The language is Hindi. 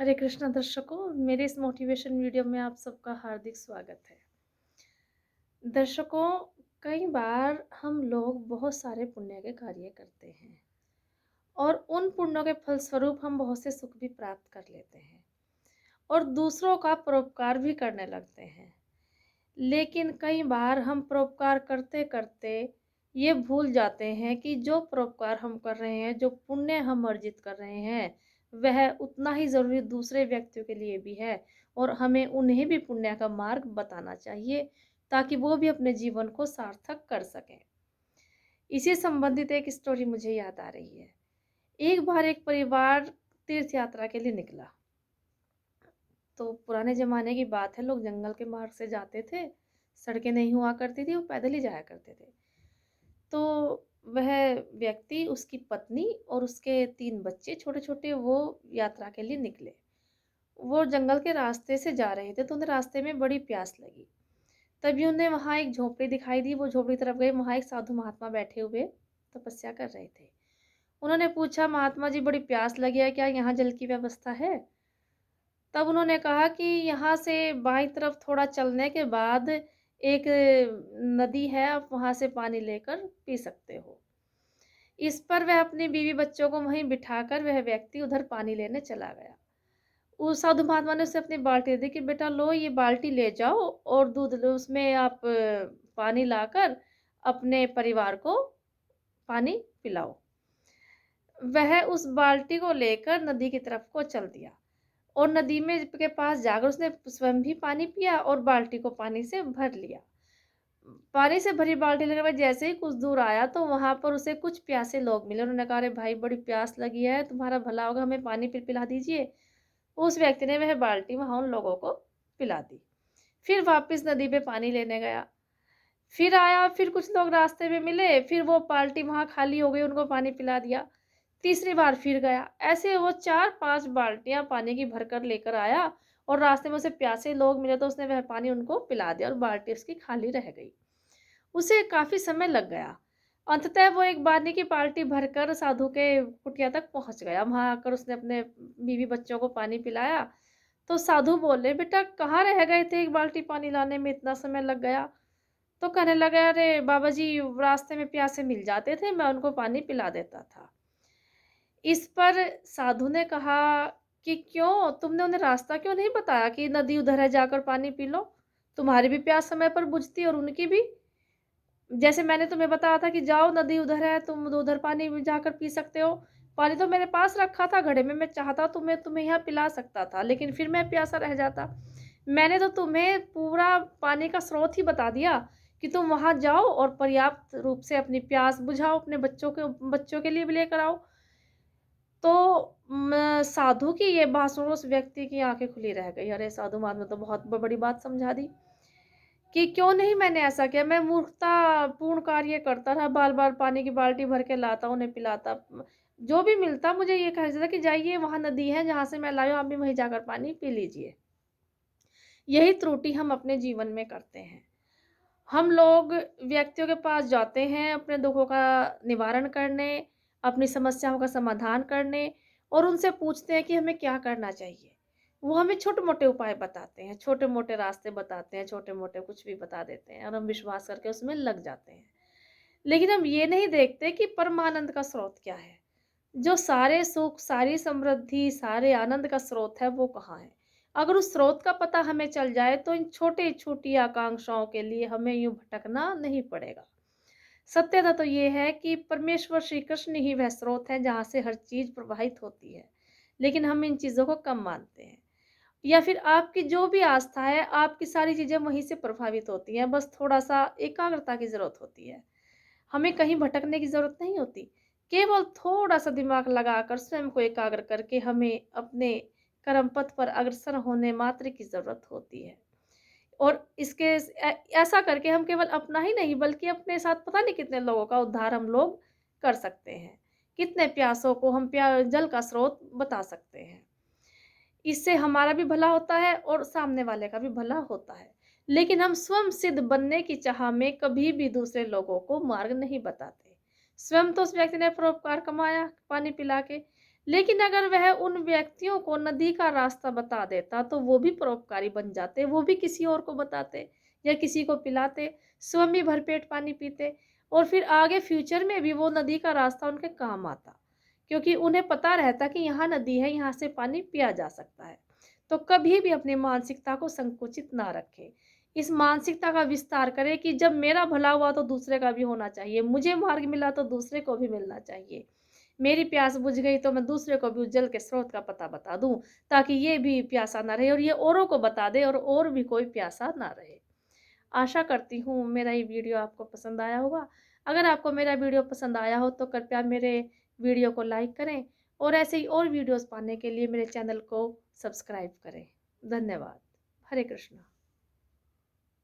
हरे कृष्णा दर्शकों, मेरे इस मोटिवेशन वीडियो में आप सबका हार्दिक स्वागत है। दर्शकों, कई बार हम लोग बहुत सारे पुण्य के कार्य करते हैं और उन पुण्यों के फलस्वरूप हम बहुत से सुख भी प्राप्त कर लेते हैं और दूसरों का परोपकार भी करने लगते हैं। लेकिन कई बार हम परोपकार करते-करते ये भूल जाते हैं कि जो परोपकार हम कर रहे हैं, जो पुण्य हम अर्जित कर रहे हैं, वह उतना ही ज़रूरी दूसरे व्यक्तियों के लिए भी है और हमें उन्हें भी पुण्य का मार्ग बताना चाहिए, ताकि वो भी अपने जीवन को सार्थक कर सकें। इसी संबंधित एक स्टोरी मुझे याद आ रही है। एक बार एक परिवार तीर्थ यात्रा के लिए निकला। तो पुराने ज़माने की बात है, लोग जंगल के मार्ग से जाते थे, सड़कें नहीं हुआ करती थी, वो पैदल ही जाया करते थे। तो वह व्यक्ति, उसकी पत्नी और उसके 3 बच्चे छोटे-छोटे वो यात्रा के लिए निकले। वो जंगल के रास्ते से जा रहे थे, तो उन्हें रास्ते में बड़ी प्यास लगी। तभी उन्हें वहाँ एक झोपड़ी दिखाई दी, वो झोपड़ी तरफ गए, वहाँ एक साधु महात्मा बैठे हुए तपस्या कर रहे थे। उन्होंने पूछा, "महात्मा जी, बड़ी प्यास लगी है, क्या यहाँ जल की व्यवस्था है?" तब उन्होंने कहा कि यहाँ से बाईं तरफ थोड़ा चलने के बाद एक नदी है, आप वहाँ से पानी लेकर पी सकते हो। इस पर वह अपनी बीवी बच्चों को वहीं बिठाकर वह व्यक्ति उधर पानी लेने चला गया। उस साधु महात्मा ने उसे अपनी बाल्टी दी कि बेटा लो, ये बाल्टी ले जाओ और दूध लो, उसमें आप पानी लाकर अपने परिवार को पानी पिलाओ। वह उस बाल्टी को लेकर नदी की तरफ को चल दिया और नदी में के पास जाकर उसने स्वयं भी पानी पिया और बाल्टी को पानी से भर लिया। पानी से भरी बाल्टी लेकर वह जैसे ही कुछ दूर आया तो वहाँ पर उसे कुछ प्यासे लोग मिले। उन्होंने कहा, "अरे भाई, बड़ी प्यास लगी है, तुम्हारा भला होगा, हमें पानी पिला दीजिए।" उस व्यक्ति ने वह बाल्टी वहाँ उन लोगों को पिला दी। फिर वापस नदी पे पानी लेने गया। फिर आया, फिर कुछ लोग रास्ते में मिले, फिर वो बाल्टी वहाँ खाली हो गई, उनको पानी पिला दिया। तीसरी बार फिर गया। ऐसे वो 4-5 बाल्टियाँ पानी की भरकर लेकर आया और रास्ते में उसे प्यासे लोग मिले तो उसने वह पानी उनको पिला दिया और बाल्टी उसकी खाली रह गई। उसे काफ़ी समय लग गया। अंततः वो एक पानी की बाल्टी भरकर साधु के कुटिया तक पहुँच गया। वहाँ आकर उसने अपने बीवी बच्चों को पानी पिलाया। तो साधु बोले, "बेटा, कहाँ रह गए थे? 1 बाल्टी पानी लाने में इतना समय लग गया।" तो कहने लगा, "अरे बाबा जी, रास्ते में प्यासे मिल जाते थे, मैं उनको पानी पिला देता था।" इस पर साधु ने कहा कि क्यों? तुमने उन्हें रास्ता क्यों नहीं बताया कि नदी उधर है, जाकर पानी पी लो? तुम्हारी भी प्यास समय पर बुझती और उनकी भी। जैसे मैंने तुम्हें बताया था कि जाओ, नदी उधर है, तुम उधर पानी भी जाकर पी सकते हो। पानी तो मेरे पास रखा था घड़े में, मैं चाहता तो मैं तुम्हें यहाँ पिला सकता था, लेकिन फिर मैं प्यासा रह जाता। मैंने तो तुम्हें पूरा पानी का स्रोत ही बता दिया कि तुम वहाँ जाओ और पर्याप्त रूप से अपनी प्यास बुझाओ, अपने बच्चों के लिए भी लेकर आओ।" तो साधु की ये बात सुन उस व्यक्ति की आँखें खुली रह गई। अरे! साधु महात्मा ने तो बहुत बड़ी बात समझा दी कि क्यों नहीं मैंने ऐसा किया? मैं मूर्खतापूर्ण कार्य करता रहा, बार-बार पानी की बाल्टी भर के लाता, उन्हें पिलाता। जो भी मिलता मुझे ये कहा जाता कि जाइए, वहाँ नदी है जहाँ से मैं लाया हूँ, आप भी वहीं जाकर पानी पी लीजिए। यही त्रुटि हम अपने जीवन में करते हैं। हम लोग व्यक्तियों के पास जाते हैं अपने दुखों का निवारण करने, अपनी समस्याओं का समाधान करने और उनसे पूछते हैं कि हमें क्या करना चाहिए। वो हमें छोटे-मोटे उपाय बताते हैं, छोटे-मोटे रास्ते बताते हैं, छोटे-मोटे कुछ भी बता देते हैं और हम विश्वास करके उसमें लग जाते हैं। लेकिन हम ये नहीं देखते कि परमानंद का स्रोत क्या है? जो सारे सुख, सारी समृद्धि, सारे आनंद का स्रोत है, वो कहाँ है? अगर उस स्रोत का पता हमें चल जाए, तो इन छोटी-छोटी आकांक्षाओं के लिए हमें यूँ भटकना नहीं पड़ेगा। सत्यता तो ये है कि परमेश्वर श्री कृष्ण ही वह स्रोत है, जहाँ से हर चीज़ प्रवाहित होती है। लेकिन हम इन चीज़ों को कम मानते हैं। या फिर आपकी जो भी आस्था है, आपकी सारी चीज़ें वहीं से प्रभावित होती हैं, बस थोड़ा-सा एकाग्रता की ज़रूरत होती है। हमें कहीं भटकने की ज़रूरत नहीं होती। केवल थोड़ा-सा दिमाग लगाकर स्वयं को एकाग्र करके हमें अपने कर्म पथ पर अग्रसर होने मात्र की ज़रूरत होती है। और ऐसा करके हम केवल अपना ही नहीं बल्कि अपने साथ पता नहीं कितने लोगों का उद्धार हम लोग कर सकते हैं। कितने प्यासों को हम जल का स्रोत बता सकते हैं। इससे हमारा भी भला होता है और सामने वाले का भी भला होता है। लेकिन हम स्वयं सिद्ध बनने की चाह में कभी भी दूसरे लोगों को मार्ग नहीं बताते। स्वयं तो उस व्यक्ति ने परोपकार कमाया पानी पिला के, लेकिन अगर वह उन व्यक्तियों को नदी का रास्ता बता देता तो वो भी परोपकारी बन जाते, वो भी किसी और को बताते या किसी को पिलाते, स्वयं भी भरपेट पानी पीते और फिर आगे फ्यूचर में भी वो नदी का रास्ता उनके काम आता। क्योंकि उन्हें पता रहता कि यहाँ नदी है, यहाँ से पानी पिया जा सकता है। तो कभी भी अपनी मानसिकता को संकुचित ना रखें। इस मानसिकता का विस्तार करें कि जब मेरा भला हुआ तो दूसरे का भी होना चाहिए, मुझे मार्ग मिला तो दूसरे को भी मिलना चाहिए। मेरी प्यास बुझ गई तो मैं दूसरे को भी उस जल के स्रोत का पता बता दूँ, ताकि ये भी प्यासा ना रहे और ये औरों को बता दे और भी कोई प्यासा ना रहे। आशा करती हूँ मेरा ये वीडियो आपको पसंद आया होगा। अगर आपको मेरा वीडियो पसंद आया हो तो कृपया मेरे वीडियो को लाइक करें और ऐसे ही और वीडियोज़ पाने के लिए मेरे चैनल को सब्सक्राइब करें। धन्यवाद। हरे कृष्णा।